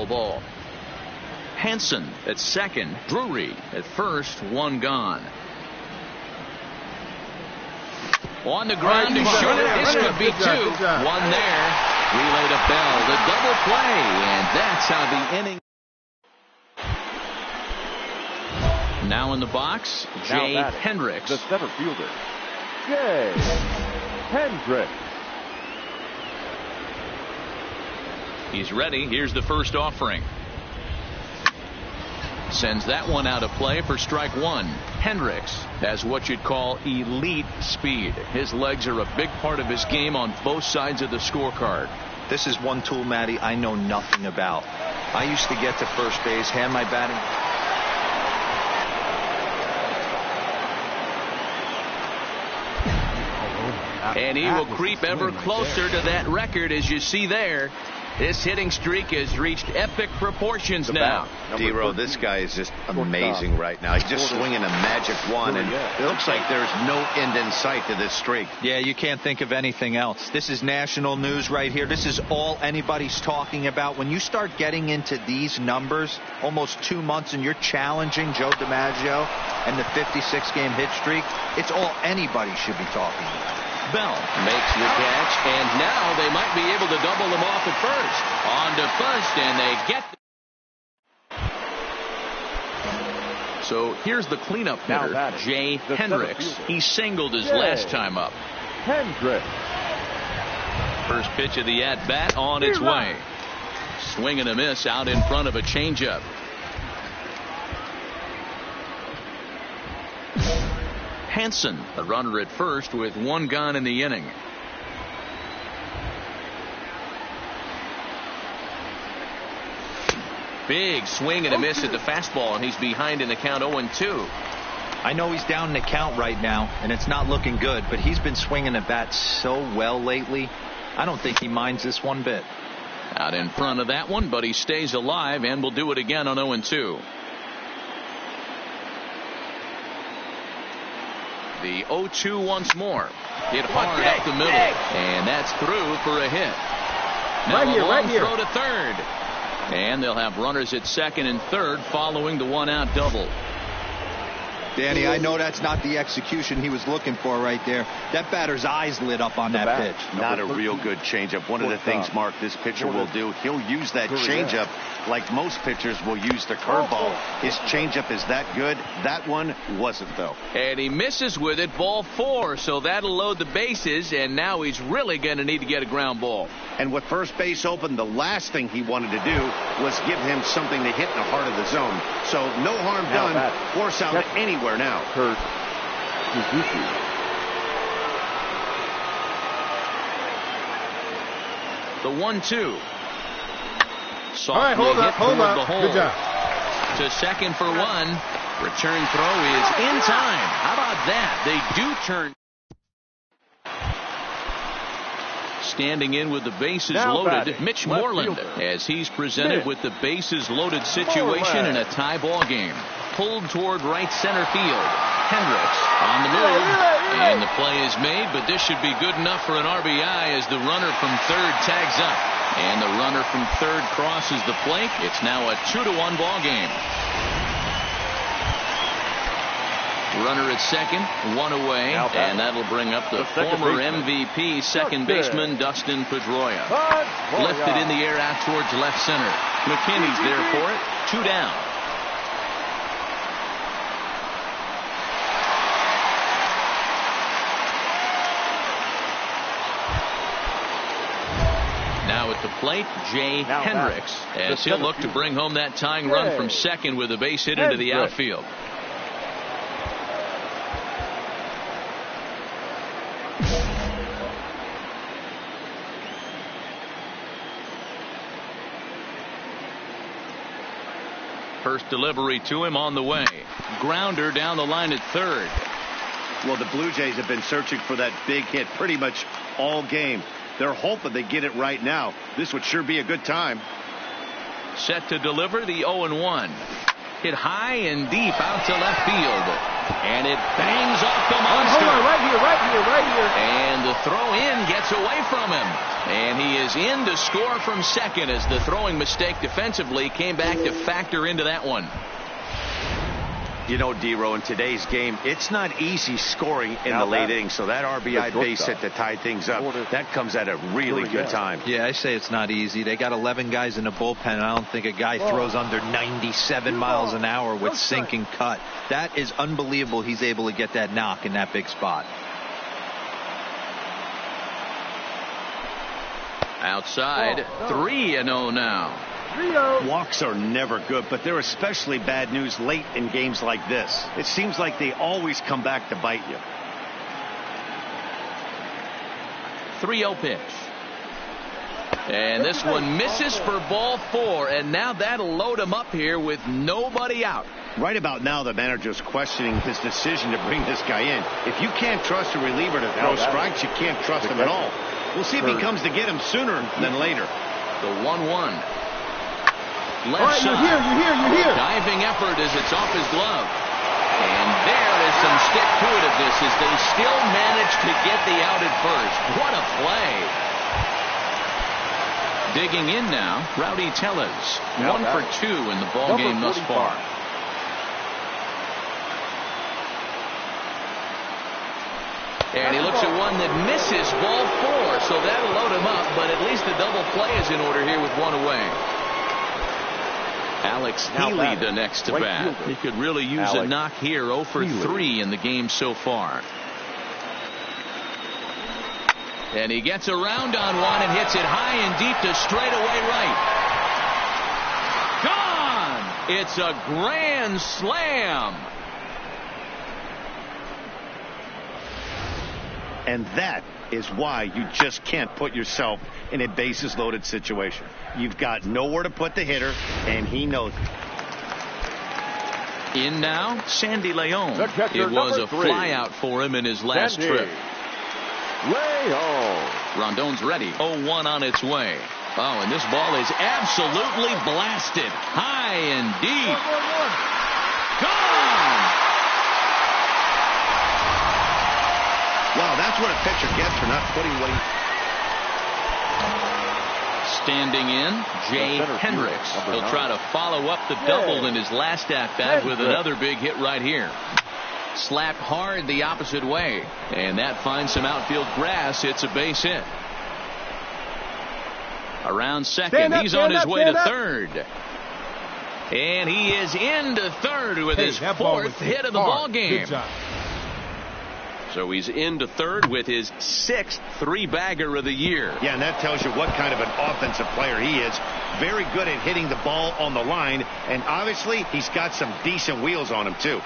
ball. Hansen at second. Drury at first. One gone. On the ground to short. This could be two. One there. Relay to Bell. The double play. And that's how the inning. Now in the box, Jay Hendricks. The center fielder, Jay Hendricks. He's ready. Here's the first offering. Sends that one out of play for strike one. Hendricks has what you'd call elite speed. His legs are a big part of his game on both sides of the scorecard. This is one tool, Matty, I know nothing about. I used to get to first base, hand my batting. And he will creep ever closer to that record, as you see there. This hitting streak has reached epic proportions now. D-Row, this guy is just amazing right now. He's just swinging a magic wand, and it looks like there's no end in sight to this streak. Yeah, you can't think of anything else. This is national news right here. This is all anybody's talking about. When you start getting into these numbers, almost 2 months, and you're challenging Joe DiMaggio and the 56-game hit streak, it's all anybody should be talking about. Bell makes the catch, and now they might be able to double him off at first. On to first, and they get. So here's the cleanup hitter, Jay Hendricks. He singled his last time up. Hendricks. First pitch of the at-bat on its way. Swing and a miss out in front of a changeup. Hansen, a runner at first with one gone in the inning. Big swing and a miss at the fastball, and he's behind in the count 0-2. I know he's down in the count right now, and it's not looking good, but he's been swinging the bat so well lately. I don't think he minds this one bit. Out in front of that one, but he stays alive and will do it again on 0-2. The 0-2 once more. Hit hard up the middle. And that's through for a hit. Now a long throw to third. And they'll have runners at second and third following the one-out double. Danny, I know that's not the execution he was looking for right there. That batter's eyes lit up on that pitch. Not a real good changeup. One of the things, Mark, this pitcher will do, he'll use that changeup like most pitchers will use the curveball. His changeup is that good. That one wasn't, though. And he misses with it, ball 4, so that'll load the bases, and now he's really going to need to get a ground ball. And with first base open, the last thing he wanted to do was give him something to hit in the heart of the zone. So no harm done. Force out anywhere now. The 1-2. All right, hold up. Good job. To second for one. Return throw is in time. How about that? They do turn. Standing in with the bases loaded, Mitch Moreland, as he's presented with the bases loaded situation in a tie ball game. Pulled toward right center field. Hendricks on the move, and the play is made, but this should be good enough for an RBI as the runner from third tags up. And the runner from third crosses the plate. It's now a 2-1 ball game. Runner at second, one away, and that'll bring up the former MVP second baseman Dustin Pedroia. Lifted in the air out towards left center. McKinney's there for it. 2 down. Now at the plate, Jay Hendricks, as he'll look to bring home that tying run from second with a base hit into the outfield. First delivery to him on the way. Grounder down the line at third. Well, the Blue Jays have been searching for that big hit pretty much all game. They're hoping they get it right now. This would sure be a good time. Set to deliver the 0-1. Hit high and deep out to left field. And it bangs off the monster. Hold on, right here. And the throw in gets away from him. And he is in to score from second as the throwing mistake defensively came back to factor into that one. You know, D-Row, in today's game, it's not easy scoring in the late innings. So that RBI base hit to tie things up, that comes at a really good time. Yeah, I say it's not easy. They got 11 guys in the bullpen. I don't think a guy throws under 97 miles an hour with sink and cut. That is unbelievable. He's able to get that knock in that big spot. Outside, 3-0 now. Walks are never good, but they're especially bad news late in games like this. It seems like they always come back to bite you. 3-0 pitch. And this one misses for ball 4, and now that'll load him up here with nobody out. Right about now, the manager's questioning his decision to bring this guy in. If you can't trust a reliever to throw strikes, you can't trust him at all. We'll see if he comes to get him sooner than later. The 1-1. Left side. You're here. Diving effort as it's off his glove. And there is some stick-to-itiveness as they still manage to get the out at first. What a play. Digging in now, Rowdy Tellez. 1 for 2 in the ball game thus far. And he looks at one that misses ball 4, so that'll load him up, but at least the double play is in order here with one away. Alex Healy the next to bat. He could really use a knock here. 0 for 3 in the game so far. And he gets around on one and hits it high and deep to straightaway right. Gone! It's a grand slam. And that is why you just can't put yourself in a bases loaded situation. You've got nowhere to put the hitter, and he knows it. In now, Sandy Leon. It was a flyout for him in his last trip. Rondon's ready. 0-1 on its way. Oh, and this ball is absolutely blasted. High and deep. Gone! Wow, that's what a pitcher gets for not putting what he... Standing in, Jay Hendricks. He'll try to follow up the double in his last at-bat with another big hit right here. Slapped hard the opposite way, and that finds some outfield grass. It's a base hit. Around second, he's on his way to third. And he is into third with his 4th hit of the ball game. So he's into third with his 6th 3-bagger of the year. Yeah, and that tells you what kind of an offensive player he is. Very good at hitting the ball on the line, and obviously he's got some decent wheels on him too.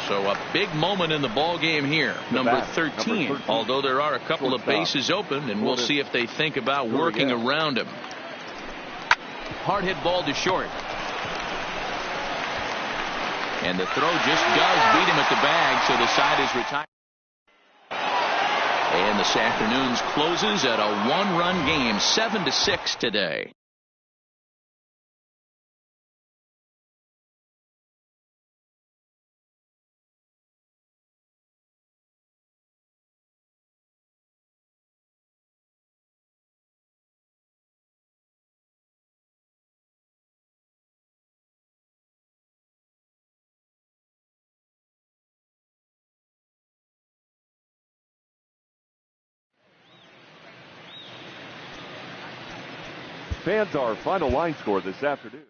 So a big moment in the ball game here. Number 13. Although there are a couple of bases open, and we'll see if they think about working around him. Hard hit ball to short. And the throw just does beat him at the bag, so the side is retired. And this afternoon's closes at a 1-run game, 7-6 today. Fans, our final line score this afternoon.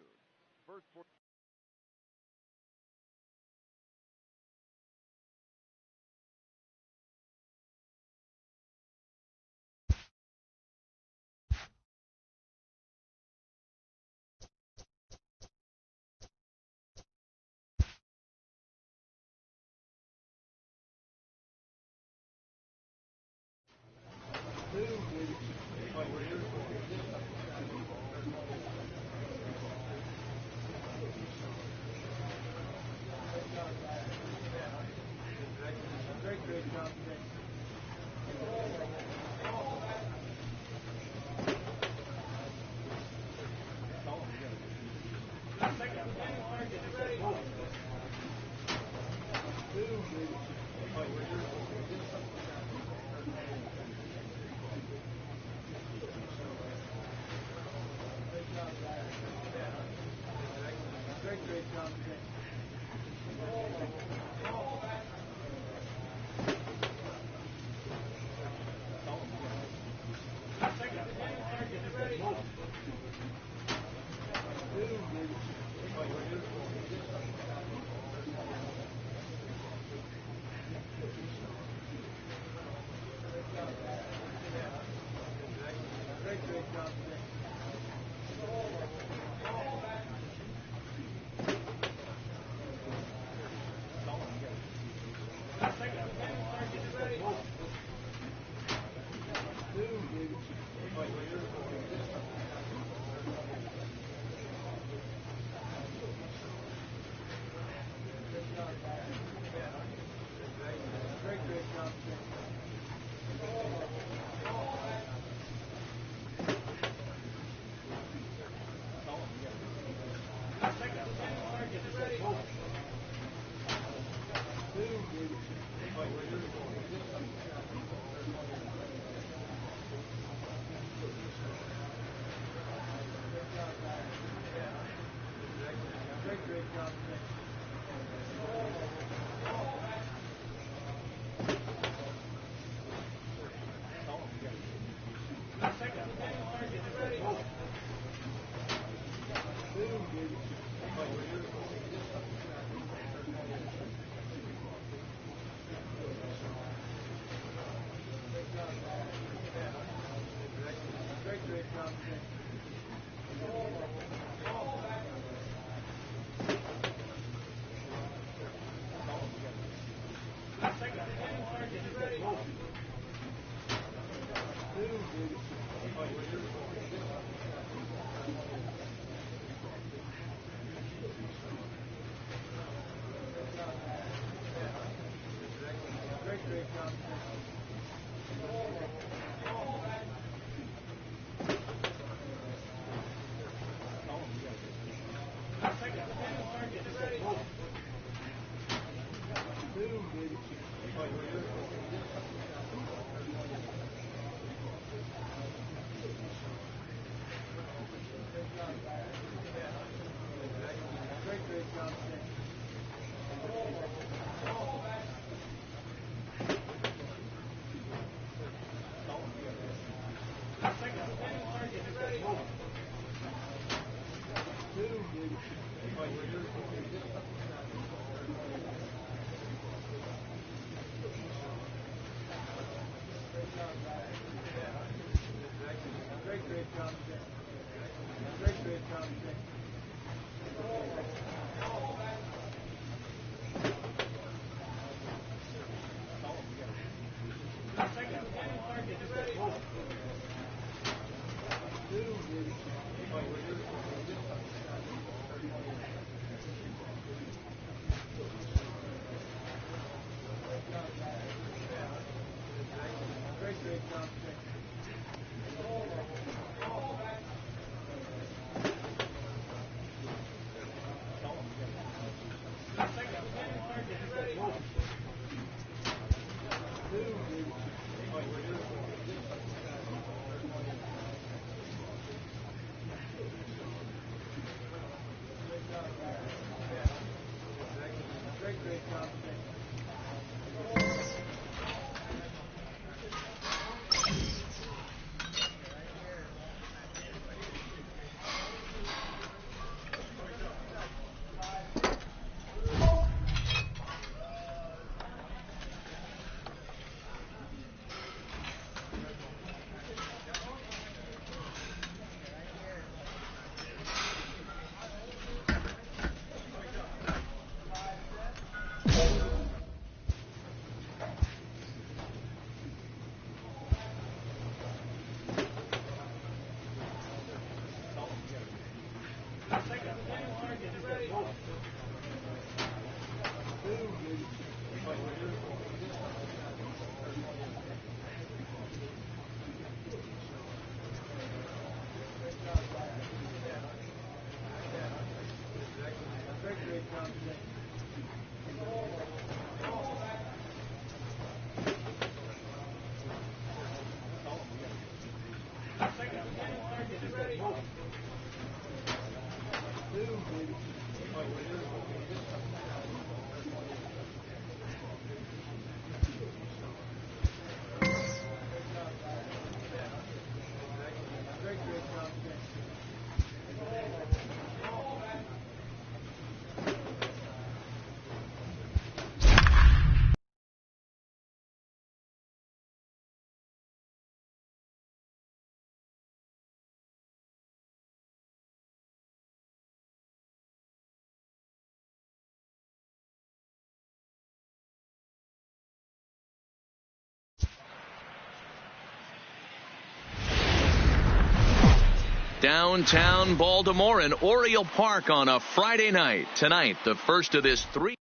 Downtown Baltimore and Oriole Park on a Friday night. Tonight, the first of this three.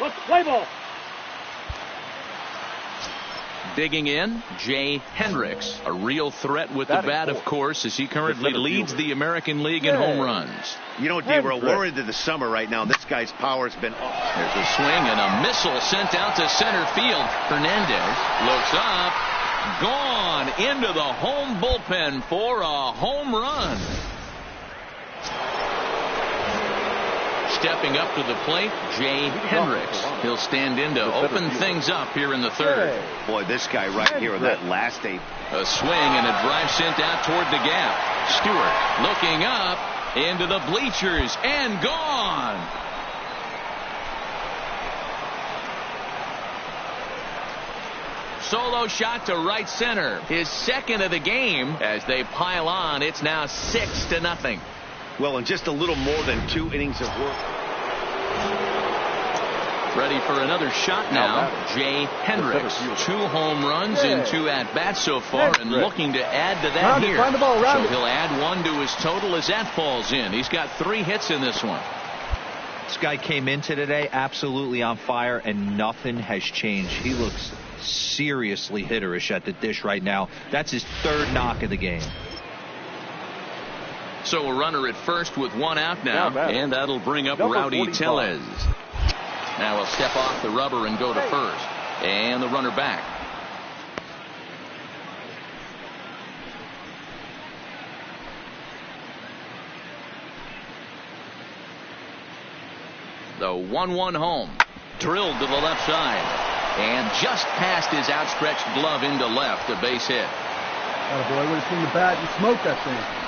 Let's play ball. Digging in, Jay Hendricks, a real threat with the bat, of course, as he currently leads the American League in home runs. You know, D-Roll, we're into the summer right now. This guy's power's been off. There's a swing and a missile sent out to center field. Hernandez looks up, gone into the home bullpen for a home run. Stepping up to the plate, Jay Hendricks. He'll stand in to open things up here in the third. Boy, this guy right here in that last eight. A swing and a drive sent out toward the gap. Stewart looking up into the bleachers and gone. Solo shot to right center. His second of the game as they pile on. It's now 6-0. Well, in just a little more than 2 innings of work. Ready for another shot now. Jay Hendricks. 2 home runs in 2 at-bats so far, and looking to add to that here. So he'll add 1 to his total as that falls in. He's got 3 hits in this one. This guy came into today absolutely on fire, and nothing has changed. He looks seriously hitterish at the dish right now. That's his 3rd knock of the game. So a runner at first with 1 out now, and that'll bring up Rowdy Tellez. Now he'll step off the rubber and go to first. And the runner back. The 1-1 home. Drilled to the left side. And just past his outstretched glove into left. A base hit. Oh boy, I would have seen the bat and smoked that thing.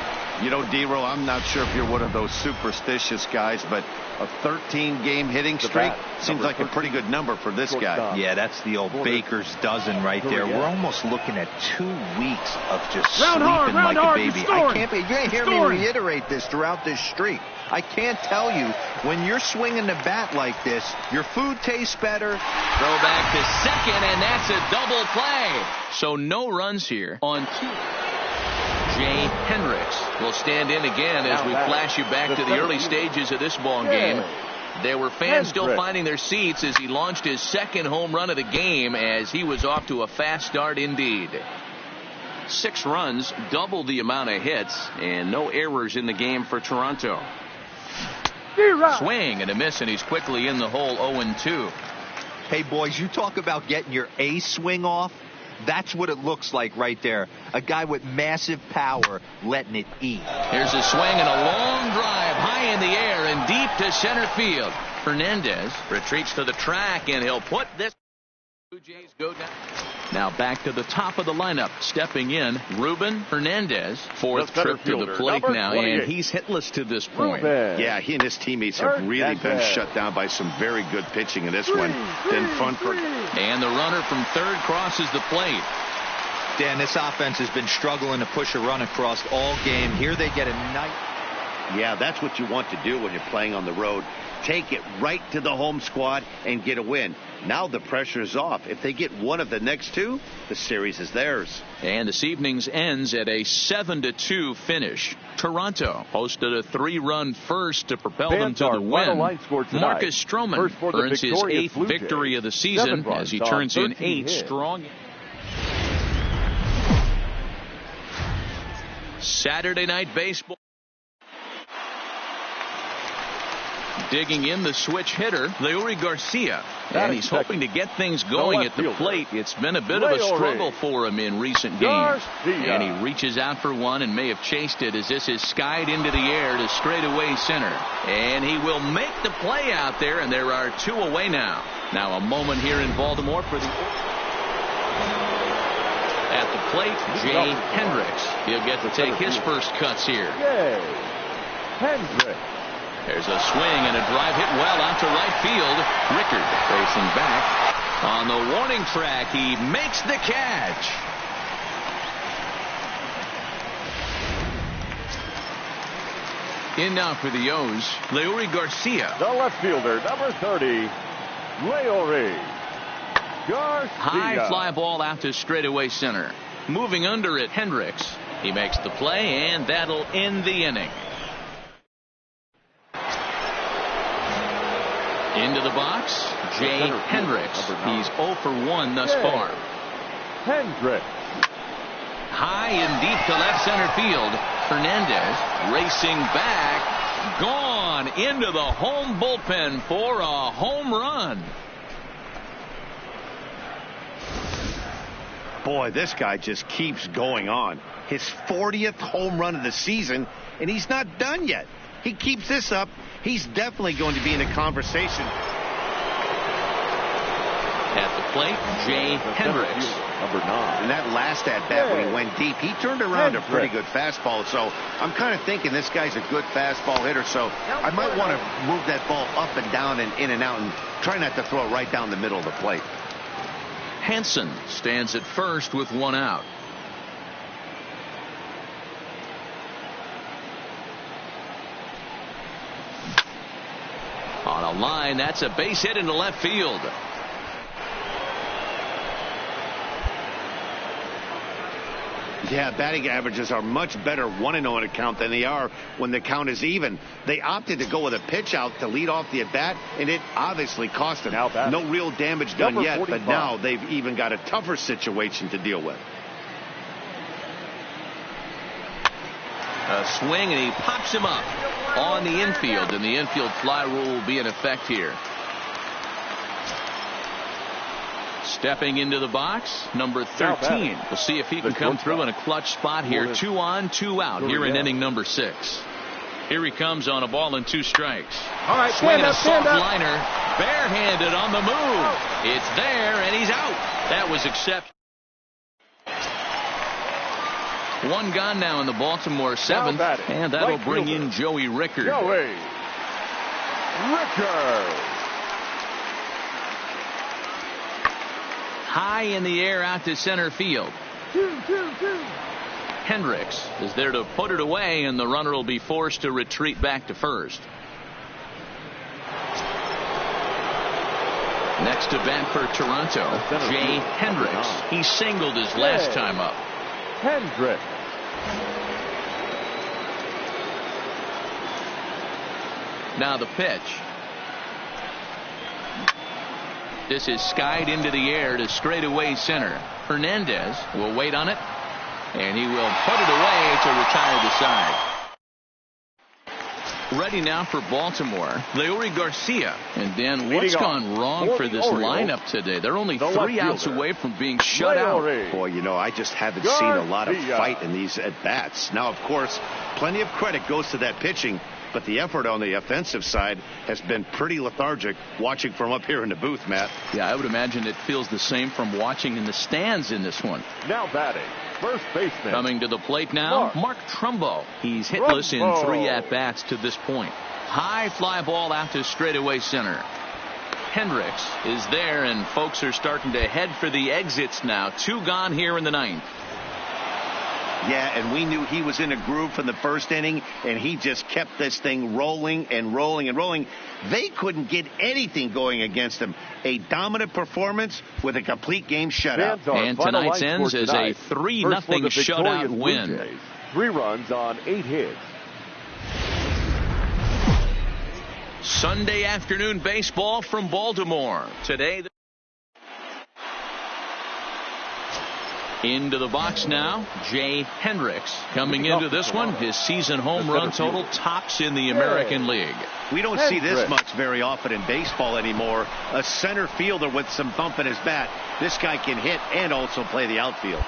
You know, D-Row, I'm not sure if you're one of those superstitious guys, but a 13-game hitting streak seems like a pretty good number for this guy. Yeah, that's the old baker's dozen right there. We're almost looking at 2 weeks of just sleeping like a baby. I can't be. You're going to hear me reiterate this throughout this streak. I can't tell you, when you're swinging the bat like this, your food tastes better. Throw back to second, and that's a double play. So no runs here on 2. Jay Hendricks will stand in again as we flash you back to the early stages of this ball game. There were fans still finding their seats as he launched his 2nd home run of the game, as he was off to a fast start indeed. 6 runs, double the amount of hits, and no errors in the game for Toronto. Swing and a miss, and he's quickly in the hole. 0-2. Hey boys, you talk about getting your A swing off. That's what it looks like right there. A guy with massive power letting it eat. Here's a swing and a long drive high in the air and deep to center field. Hernandez retreats to the track, and he'll put this. Blue Jays go down. Now back to the top of the lineup. Stepping in, Ruben Hernandez. 4th trip to the plate now, and he's hitless to this point. Yeah, he and his teammates have really been shut down by some very good pitching in this one. Been fun for. And the runner from 3rd crosses the plate. Dan, this offense has been struggling to push a run across all game. Here they get a nice. Yeah, that's what you want to do when you're playing on the road. Take it right to the home squad and get a win. Now the pressure is off. If they get one of the next 2, the series is theirs. And this evening's ends at a 7-2 finish. Toronto posted a 3-run first to propel them to the win. Marcus Stroman earns his 8th victory of the season as he turns in 8 strong. Saturday night baseball. Digging in the switch hitter, Leury Garcia, and he's hoping to get things going at the plate. It's been a bit of a struggle for him in recent games. And he reaches out for one and may have chased it as this is skied into the air to straightaway center. And he will make the play out there, and there are 2 away now. Now a moment here in Baltimore for the. At the plate, Jay Hendricks. He'll get to take his first cuts here. Hendricks. There's a swing and a drive hit well out to right field. Rickard facing back. On the warning track, he makes the catch. In now for the O's, Leury Garcia. The left fielder, number 30, Leury Garcia. High fly ball out to straightaway center. Moving under it, Hendricks. He makes the play, and that'll end the inning. Into the box, Jay Hendricks. He's 0 for 1 thus far. Hendricks. High and deep to left center field. Hernandez racing back. Gone into the home bullpen for a home run. Boy, this guy just keeps going on. His 40th home run of the season, and he's not done yet. He keeps this up, he's definitely going to be in a conversation. At the plate, Jay Hendricks. Number 9. And that last at-bat when he went deep, he turned around a pretty good fastball. So I'm kind of thinking this guy's a good fastball hitter. So I might want to move that ball up and down and in and out and try not to throw it right down the middle of the plate. Hansen stands at first with 1 out. On a line. That's a base hit into left field. Yeah, batting averages are much better 1-0 on a count than they are when the count is even. They opted to go with a pitch out to lead off the at-bat, and it obviously cost them. No real damage done yet, 45. But now they've even got a tougher situation to deal with. A swing, and he pops him up on the infield, and the infield fly rule will be in effect here. Stepping into the box, number 13. We'll see if he can come through in a clutch spot here. 2 on, 2 out here in inning number 6. Here he comes on a ball and 2 strikes. All right, swinging a soft liner, barehanded on the move. It's there, and he's out. That was accepted. 1 gone now in the Baltimore 7th, and that'll bring in Joey Rickard. Joey Rickard. High in the air out to center field. Hendricks is there to put it away, and the runner will be forced to retreat back to first. Next to bat for Toronto, Jay Hendricks. He singled his last time up. Hendricks. Now the pitch. This is skied into the air to straightaway center. Hernandez will wait on it, and he will put it away to retire the side. Ready now for Baltimore, Leury Garcia. And then what's gone wrong for this lineup today? They're only 3 outs away from being shut out. Boy, you know, I just haven't seen a lot of fight in these at-bats. Now, of course, plenty of credit goes to that pitching, but the effort on the offensive side has been pretty lethargic watching from up here in the booth, Matt. Yeah, I would imagine it feels the same from watching in the stands in this one. Now batting, first baseman. Coming to the plate now, Mark Trumbo. He's hitless in 3 at-bats to this point. High fly ball out to straightaway center. Hendricks is there, and folks are starting to head for the exits now. 2 gone here in the 9th. Yeah, and we knew he was in a groove from the first inning, and he just kept this thing rolling and rolling and rolling. They couldn't get anything going against him. A dominant performance with a complete game shutout. And tonight's ends is a 3-0 shutout win. 3 runs on 8 hits. Sunday afternoon baseball from Baltimore. Today, into the box now, Jay Hendricks. Coming into this one, his season home run total tops in the American League. We don't see this much very often in baseball anymore. A center fielder with some bump in his bat. This guy can hit and also play the outfield.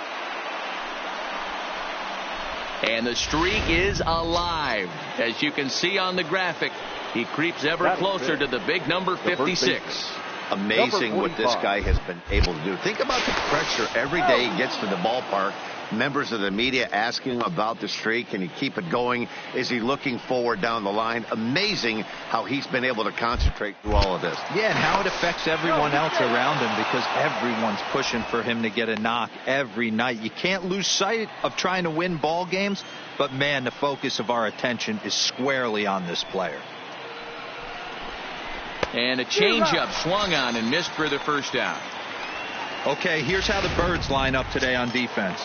And the streak is alive. As you can see on the graphic, he creeps ever closer to the big number 56. Amazing what this guy has been able to do. Think about the pressure every day he gets to the ballpark. Members of the media asking him about the streak. Can he keep it going? Is he looking forward down the line? Amazing how he's been able to concentrate through all of this. Yeah, and how it affects everyone else around him, because everyone's pushing for him to get a knock every night. You can't lose sight of trying to win ball games, but man, the focus of our attention is squarely on this player. And a changeup swung on and missed for the first out. Okay, here's how the Birds line up today on defense.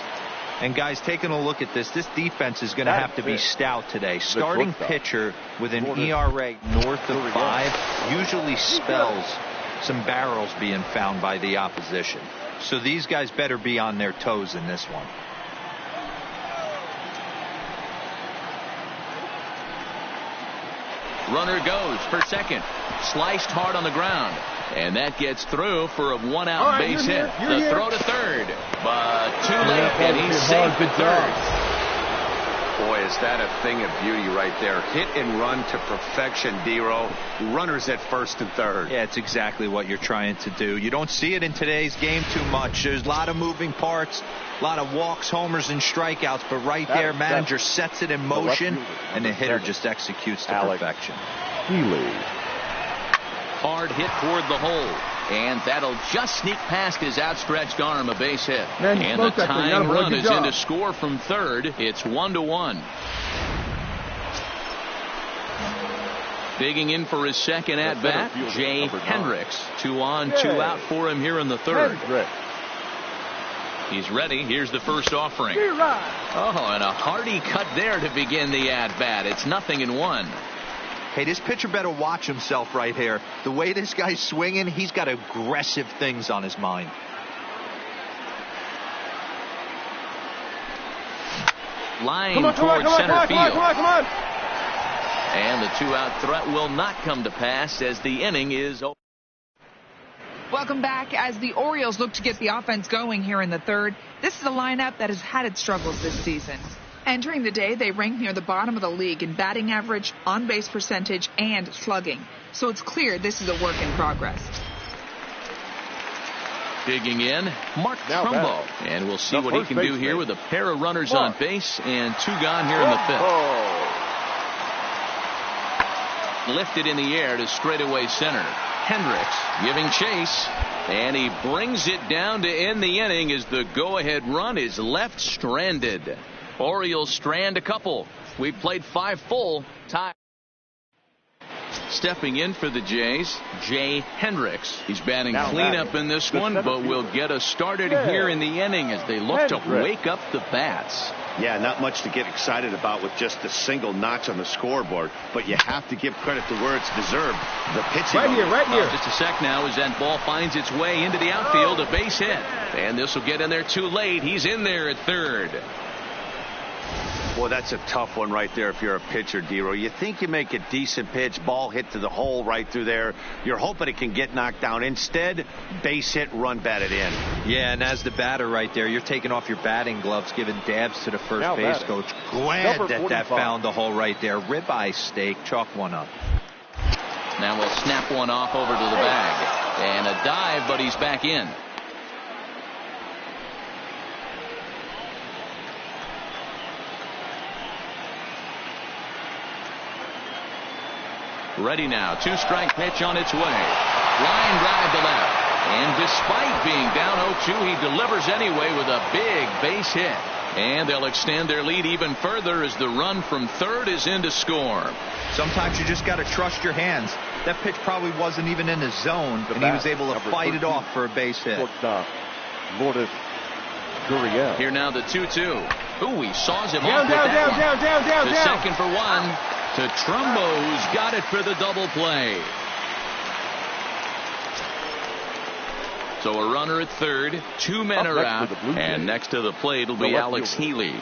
And guys, taking a look at this defense is going to have to be stout today. Starting pitcher with an ERA north of 5 usually spells some barrels being found by the opposition. So these guys better be on their toes in this one. Runner goes for second. Sliced hard on the ground. And that gets through for a 1-out base hit. The throw to third. But too late, and he's safe at third. Boy, is that a thing of beauty right there. Hit and run to perfection, D-Row. Runners at first and third. Yeah, it's exactly what you're trying to do. You don't see it in today's game too much. There's a lot of moving parts, a lot of walks, homers, and strikeouts. But right there, manager sets it in motion, and the hitter just executes to perfection. Hard hit toward the hole. And that'll just sneak past his outstretched arm, a base hit. And the tying run is in to score from third. It's 1-1. Digging in for his second at-bat, Jay Hendricks. 2 on, 2 out for him here in the third. He's ready. Here's the first offering. Oh, and a hearty cut there to begin the at-bat. It's 0-1. Hey, this pitcher better watch himself right here. The way this guy's swinging, he's got aggressive things on his mind. Line toward center field. Come on. And the 2-out threat will not come to pass as the inning is over. Welcome back. As the Orioles look to get the offense going here in the third, this is a lineup that has had its struggles this season. Entering the day, they rank near the bottom of the league in batting average, on-base percentage, and slugging. So it's clear this is a work in progress. Digging in, Mark Trumbo. And we'll see what he can do here with a pair of runners on base and 2 gone here in the fifth. Lifted in the air to straightaway center. Hendricks giving chase, and he brings it down to end the inning as the go-ahead run is left stranded. Orioles strand a couple. We've played 5 full. Tie. Stepping in for the Jays, Jay Hendricks. He's batting cleanup in this one, but will get us started here in the inning as they look to wake up the bats. Yeah, not much to get excited about with just a single notch on the scoreboard, but you have to give credit to where it's deserved. The pitching. Right here. Just a sec now as that ball finds its way into the outfield, a base hit. And this will get in there too late. He's in there at third. Well, that's a tough one right there if you're a pitcher, Dero. You think you make a decent pitch, ball hit to the hole right through there. You're hoping it can get knocked down. Instead, base hit, run batted in. Yeah, and as the batter right there, you're taking off your batting gloves, giving dabs to the first base coach. Glad that found the hole right there. Ribeye steak, chalk one up. Now we'll snap one off over to the bag. And a dive, but he's back in. Ready now. 2-strike pitch on its way. Line drive to left. And despite being down 0-2, he delivers anyway with a big base hit. And they'll extend their lead even further as the run from third is in to score. Sometimes you just got to trust your hands. That pitch probably wasn't even in the zone, and he was able to fight it off for a base hit. Here now the 2-2. Ooh, he saws him off with that down. To second for one. To Trumbo, who's got it for the double play. So a runner at third, 2 men are out, and next to the plate will be Alex Healy.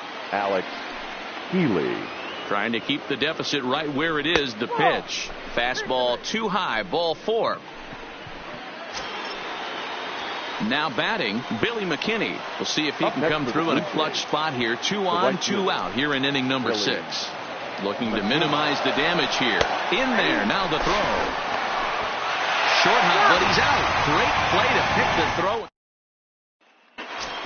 Trying to keep the deficit right where it is. The pitch. Fastball too high, ball 4. Now batting, Billy McKinney. We'll see if he can come through in a clutch spot here. 2 on, 2 out here in inning number 6. Looking to minimize the damage here. In there, now the throw. Short hop, but he's out. Great play to pick the throw.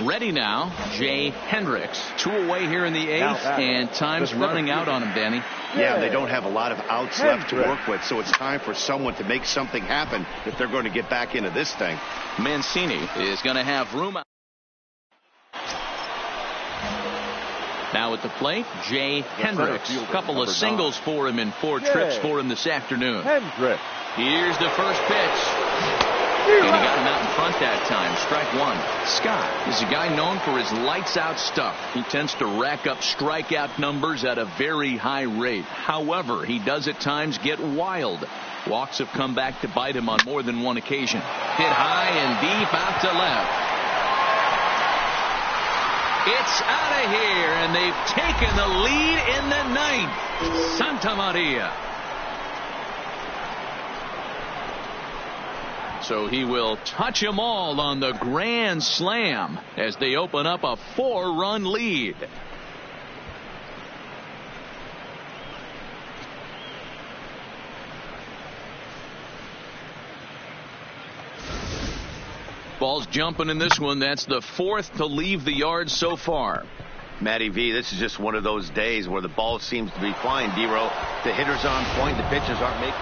Ready now, Jay Hendricks. 2 away here in the 8th, and time's running out on him, Danny. Yeah, they don't have a lot of outs left to work with, so it's time for someone to make something happen if they're going to get back into this thing. Mancini is going to have room out. Now at the plate, Jay Hendricks. A couple of singles for him in 4 trips for him this afternoon. Here's the first pitch. And he got him out in front that time. Strike 1. Scott is a guy known for his lights-out stuff. He tends to rack up strikeout numbers at a very high rate. However, he does at times get wild. Walks have come back to bite him on more than one occasion. Hit high and deep out to left. It's out of here, and they've taken the lead in the 9th. Santa Maria. So he will touch them all on the grand slam as they open up a 4-run lead. Ball's jumping in this one. That's the 4th to leave the yard so far. Matty V, this is just one of those days where the ball seems to be flying, Dero. The hitter's on point, the pitchers aren't making.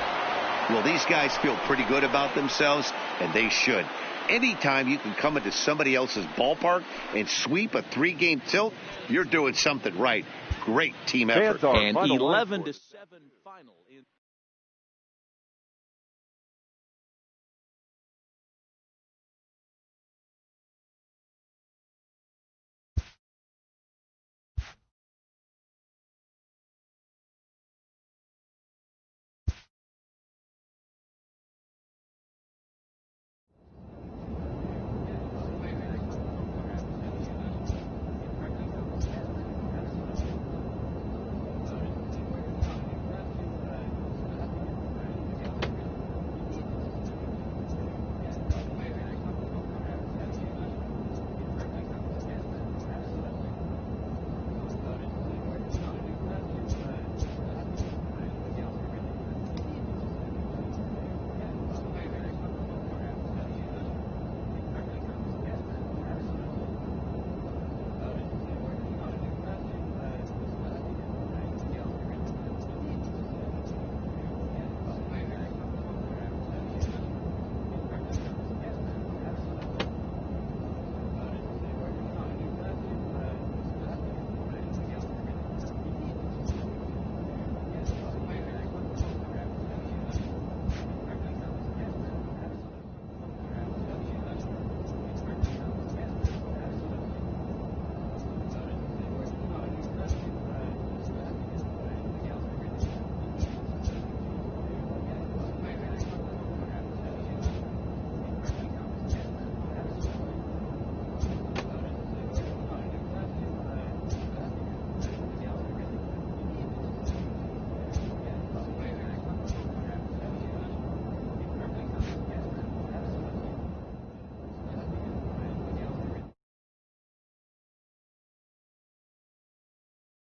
Well, these guys feel pretty good about themselves, and they should. Anytime you can come into somebody else's ballpark and sweep a 3-game tilt, you're doing something right. Great team effort. And 11-7.